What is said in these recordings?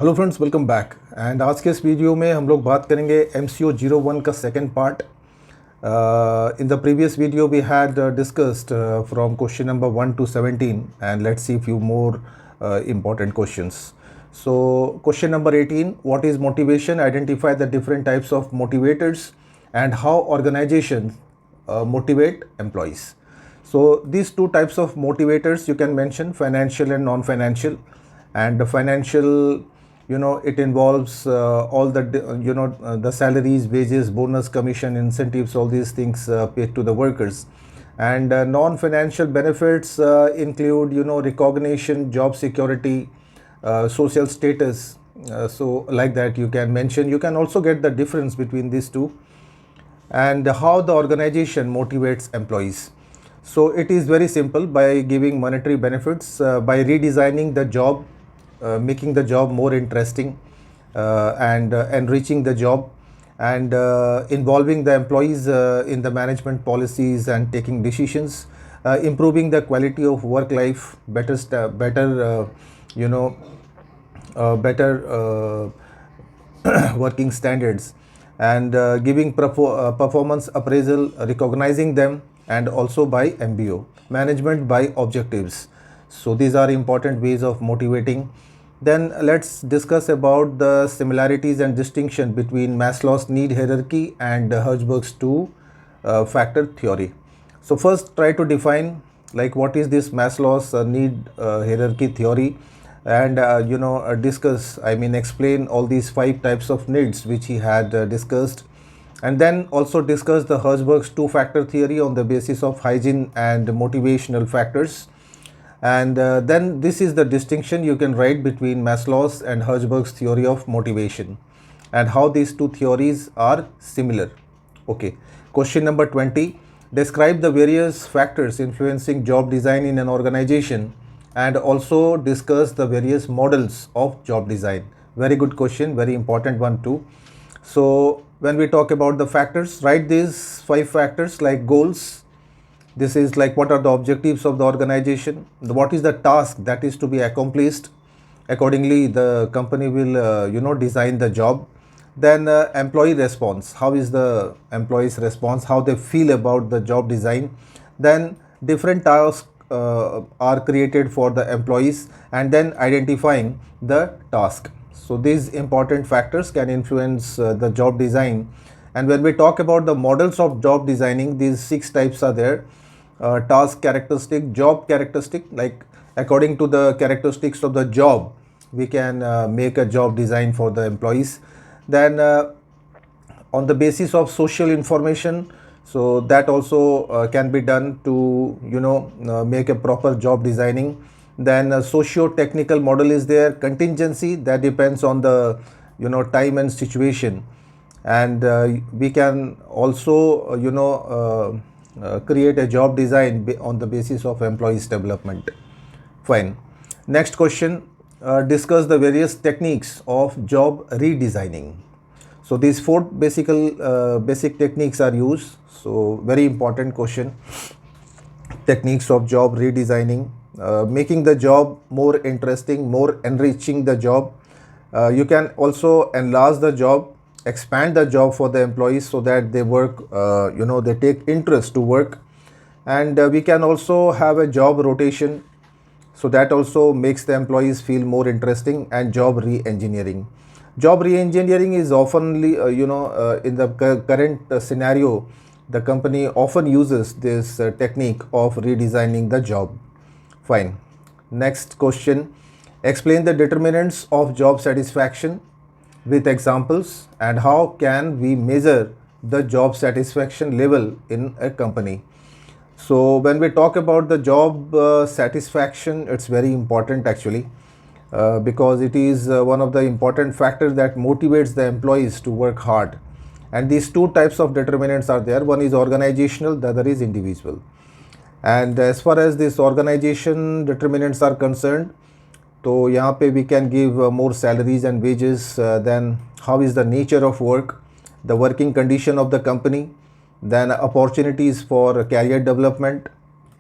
Hello friends, welcome back. And आज के इस वीडियो में हम लोग बात करेंगे MCO-01 का second part. In the previous video we had discussed from question number 1 to 17 and let's see few more important questions. So question number 18, what is motivation? Identify the different types of motivators and how organizations motivate employees. So these two types of motivators you can mention, financial and non-financial. And the financial, it involves all the the salaries, wages, bonus, commission, incentives, all these things paid to the workers. And non-financial benefits include recognition, job security, social status. So like that you can mention. You can also get the difference between these two and how the organization motivates employees. So it is very simple, by giving monetary benefits, by redesigning the job, making the job more interesting, and enriching the job, and involving the employees in the management policies and taking decisions, improving the quality of work life, better working standards, and giving performance appraisal, recognizing them, and also by MBO, management by objectives. So these are important ways of motivating. Then let's discuss about the similarities and distinction between Maslow's need hierarchy and Hertzberg's two factor theory. So first try to define like what is this Maslow's need hierarchy theory, and discuss, explain all these 5 types of needs which he had discussed, and then also discuss the Hertzberg's two-factor theory on the basis of hygiene and motivational factors. And then this is the distinction you can write between Maslow's and Hertzberg's theory of motivation and how these two theories are similar. Okay, question number 20, describe the various factors influencing job design in an organization and also discuss the various models of job design. Very good question, very important one too. So when we talk about the factors, write these 5 factors like goals. This is like what are the objectives of the organization, what is the task that is to be accomplished. Accordingly the company will design the job. Then employee response, how is the employees response, how they feel about the job design. Then different tasks are created for the employees, and then identifying the task. So these important factors can influence the job design. And when we talk about the models of job designing, these 6 types are there. Task characteristic, job characteristic, like according to the characteristics of the job we can make a job design for the employees. Then on the basis of social information, so that also can be done to make a proper job designing. Then a socio-technical model is there, contingency, that depends on the time and situation. And we can also create a job design on the basis of employees development. Fine. Next question, discuss the various techniques of job redesigning. So these 4 basic techniques are used. So very important question, techniques of job redesigning, making the job more interesting, more enriching the job. You can also enlarge the job, expand the job for the employees so that they work, they take interest to work. And we can also have a job rotation, so that also makes the employees feel more interesting. And job re-engineering. Job re-engineering is oftenly, in the current scenario, the company often uses this technique of redesigning the job. Fine. Next question, explain the determinants of job satisfaction with examples, and how can we measure the job satisfaction level in a company. So when we talk about the job satisfaction, it's very important actually, because it is one of the important factors that motivates the employees to work hard. And these 2 types of determinants are there, one is organizational, the other is individual. And as far as this organization determinants are concerned, so यहाँ पे we can give more salaries and wages. Then how is the nature of work, the working condition of the company, then opportunities for career development,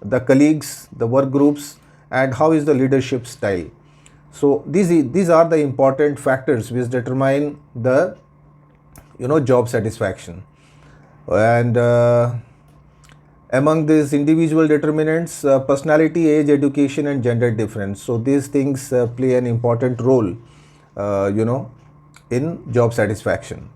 the colleagues, the work groups, and how is the leadership style. So these are the important factors which determine the job satisfaction. And among these individual determinants, personality, age, education, and gender difference. So these things play an important role, in job satisfaction.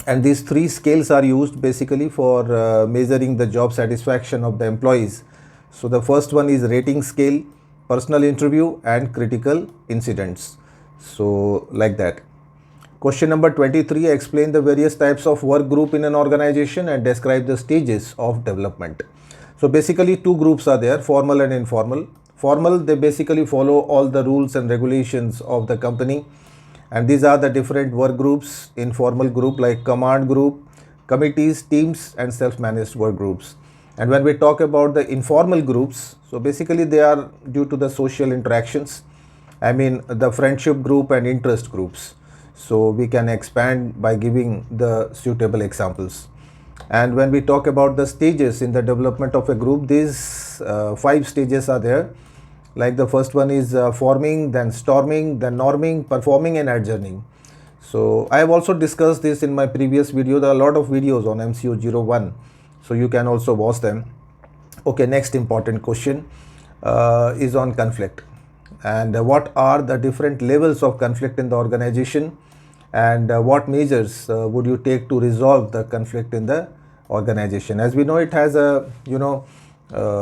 And these three scales are used basically for measuring the job satisfaction of the employees. So the first one is rating scale, personal interview, and critical incidents. So like that. Question number 23, explain the various types of work group in an organization and describe the stages of development. So basically two groups are there, formal and informal. Formal, they basically follow all the rules and regulations of the company, and these are the different work groups. Informal group like command group, committees, teams, and self-managed work groups. And when we talk about the informal groups, so basically they are due to the social interactions, the friendship group and interest groups. So we can expand by giving the suitable examples. And when we talk about the stages in the development of a group, these 5 stages are there. Like the first one is forming, then storming, then norming, performing, and adjourning. So I have also discussed this in my previous video. There are a lot of videos on MCO-01, so you can also watch them. Okay, next important question is on conflict. And what are the different levels of conflict in the organization, and what measures would you take to resolve the conflict in the organization? As we know, it has a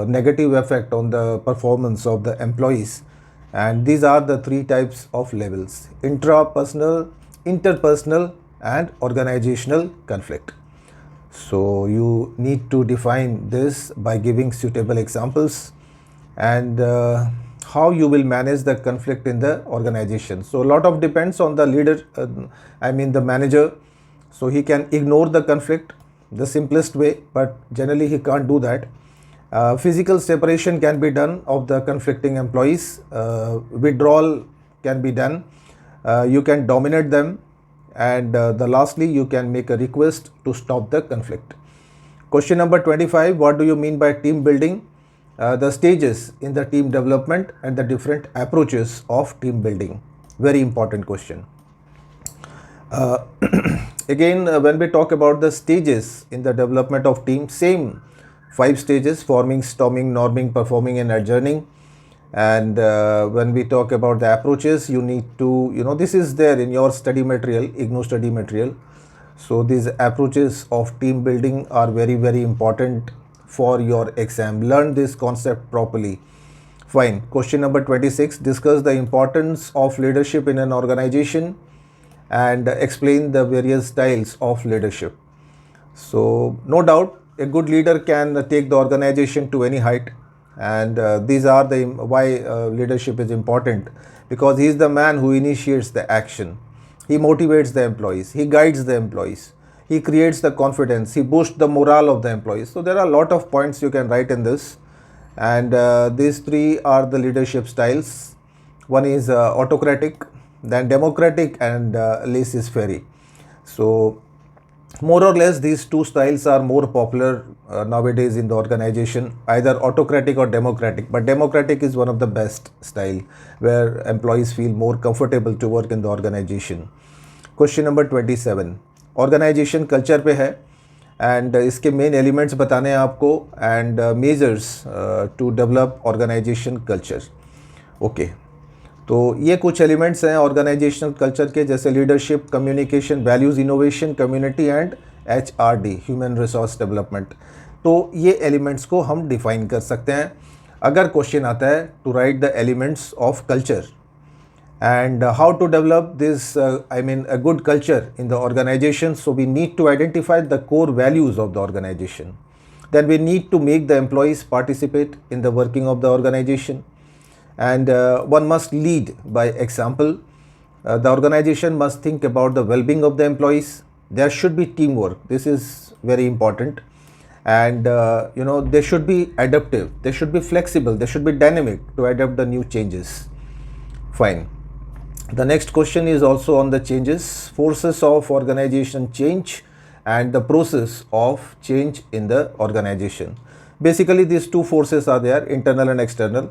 negative effect on the performance of the employees, and these are the 3 types of levels: intrapersonal, interpersonal, and organizational conflict. So you need to define this by giving suitable examples, and how you will manage the conflict in the organization. So a lot of depends on the leader, the manager. So he can ignore the conflict the simplest way, but generally he can't do that. Physical separation can be done of the conflicting employees. Withdrawal can be done. You can dominate them, and lastly you can make a request to stop the conflict. Question number 25, what do you mean by team building? The stages in the team development and the different approaches of team building. Very important question. Again, when we talk about the stages in the development of team, same 5 stages: forming, storming, norming, performing, and adjourning. And when we talk about the approaches, you need to, this is there in your study material, IGNOU study material. So these approaches of team building are very, very important for your exam. Learn this concept properly. Fine. Question number 26, discuss the importance of leadership in an organization and explain the various styles of leadership. So no doubt a good leader can take the organization to any height, and these are the why leadership is important, because he is the man who initiates the action. He motivates the employees, he guides the employees, he creates the confidence, he boosts the morale of the employees. So there are a lot of points you can write in this, and these 3 are the leadership styles. One is autocratic, then democratic, and laissez-faire. So more or less these 2 styles are more popular nowadays in the organization, either autocratic or democratic, but democratic is one of the best style where employees feel more comfortable to work in the organization. Question number 27, organization culture पे है, and इसके main elements बताने हैं आपको, and measures to develop organization culture. Okay, तो ये कुछ elements हैं ऑर्गेनाइजेशनल कल्चर के, जैसे leadership, communication, values, innovation, community and HRD, human resource development. तो ये एलिमेंट्स को हम डिफाइन कर सकते हैं. अगर क्वेश्चन आता है to write the elements of culture and how to develop this a good culture in the organization. So we need to identify the core values of the organization. Then we need to make the employees participate in the working of the organization, and one must lead by example. The organization must think about the well-being of the employees. There should be teamwork. This is very important, and they should be adaptive, they should be flexible, they should be dynamic to adapt the new changes. Fine. The next question is also on the changes, forces of organization change and the process of change in the organization. Basically these 2 forces are there, internal and external,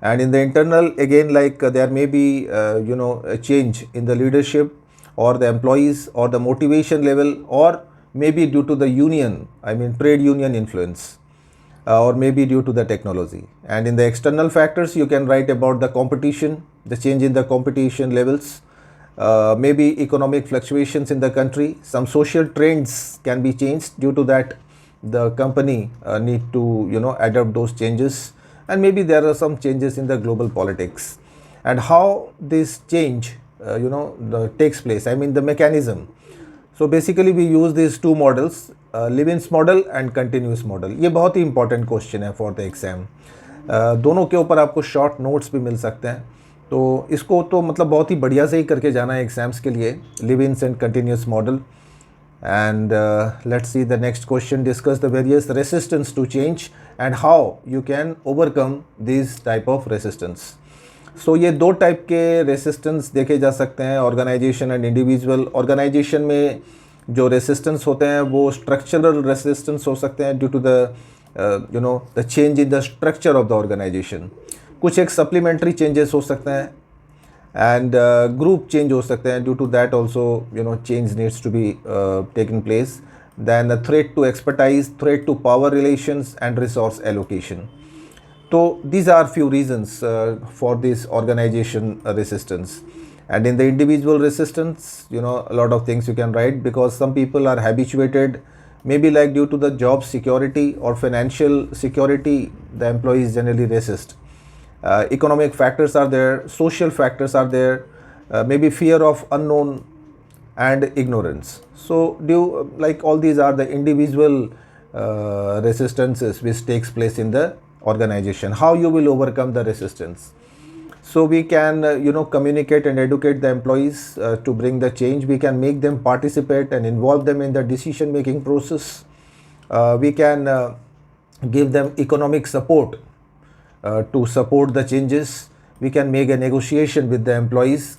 And in the internal, again, like there may be a change in the leadership or the employees or the motivation level, or maybe due to the union, I mean trade union influence, or maybe due to the technology. And in the external factors, you can write about the competition, the change in the competition levels, maybe economic fluctuations in the country. Some social trends can be changed. Due to that, the company need to adapt those changes. And maybe there are some changes in the global politics, and how this change takes place, I mean the mechanism. So basically we use these two models, Levins model and continuous model. ये बहुत ही important question है for the exam. दोनों के ऊपर आपको short notes भी मिल सकते हैं, तो इसको तो मतलब बहुत ही बढ़िया से ही करके जाना है एग्जाम्स के लिए, Levins and continuous model. And let's see the next question. Discuss the various resistance to change and how you can overcome these type of resistance. So ये दो टाइप के रेसिस्टेंस देखे जा सकते हैं, ऑर्गेनाइजेशन एंड इंडिविजुअल. ऑर्गेनाइजेशन में जो resistance होते हैं वो स्ट्रक्चरल रेसिस्टेंस हो सकते हैं due to the the change in the structure of the organization. कुछ एक सप्लीमेंट्री चेंजेस हो सकते हैं, and group change हो सकते हैं. due to that also change needs to be taken place. Then the threat to expertise, threat to power relations and resource allocation. So these are few reasons for this organization resistance. And in the individual resistance, a lot of things you can write, because some people are habituated, maybe like due to the job security or financial security, the employees generally resist. Economic factors are there, social factors are there, maybe fear of unknown and ignorance. So like all these are the individual resistances which takes place in the organization. How you will overcome the resistance? So we can communicate and educate the employees to bring the change. We can make them participate and involve them in the decision making process. We can give them economic support to support the changes. We can make a negotiation with the employees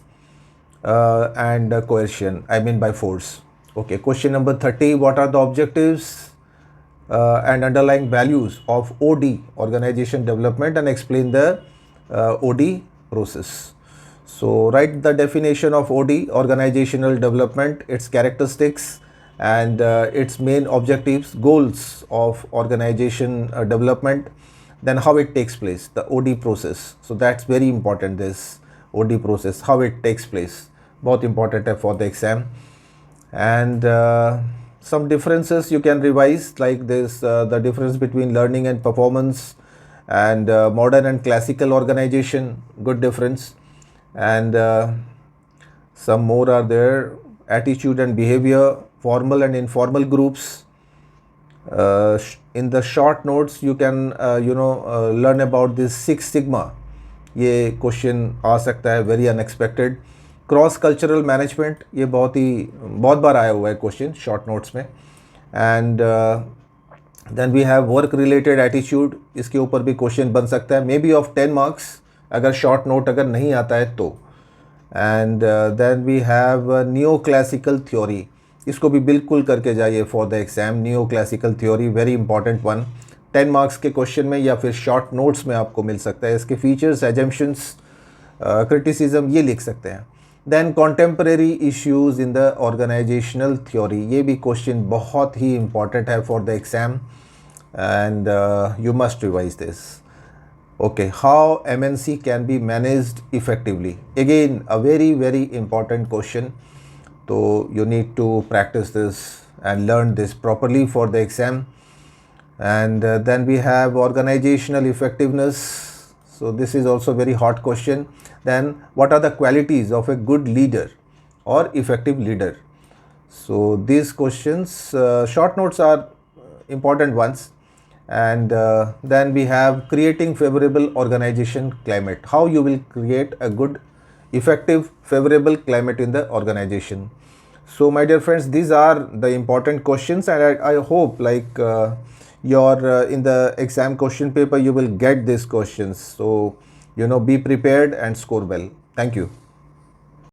and coercion, I mean by force. Okay, question number 30. What are the objectives and underlying values of OD, organization development, and explain the OD process. So write the definition of OD, organizational development, its characteristics and its main objectives, goals of organization development. Then how it takes place, the OD process. So that's very important, this OD process, how it takes place, बहुत important है for the exam. And some differences you can revise, like this, the difference between learning and performance, and modern and classical organization, good difference. And some more are there, attitude and behavior, formal and informal groups. In the short notes you can learn about this 6 sigma. ये question आ सकता है, very unexpected. Cross cultural management, ये बहुत बार आया हुआ है क्वेश्चन शॉर्ट नोट्स में. And then we have work related attitude, इसके ऊपर भी क्वेश्चन बन सकता है, मे बी ऑफ 10 मार्क्स अगर शॉर्ट नोट अगर नहीं आता है तो. And then we have new classical theory, इसको भी बिल्कुल करके जाइए for the exam. New classical theory, very important one, 10 marks के क्वेश्चन में या फिर शॉर्ट नोट्स में आपको मिल सकता है. इसके फीचर्स, एजम्पशंस, क्रिटिसिज्म, ये लिख सकते हैं. Then contemporary issues in the organizational theory, ये भी क्वेश्चन बहुत ही इंपॉर्टेंट है for the exam and you must revise this. Okay, how MNC can be managed effectively? Again, a very important question. So you need to practice this and learn this properly for the exam. And then we have organizational effectiveness. So this is also very hot question. Then what are the qualities of a good leader or effective leader? So these questions, short notes are important ones. And then we have creating favorable organization climate. How you will create a good, effective, favorable climate in the organization. So my dear friends, these are the important questions, and I hope like in the exam question paper you will get these questions. So be prepared and score well. Thank you.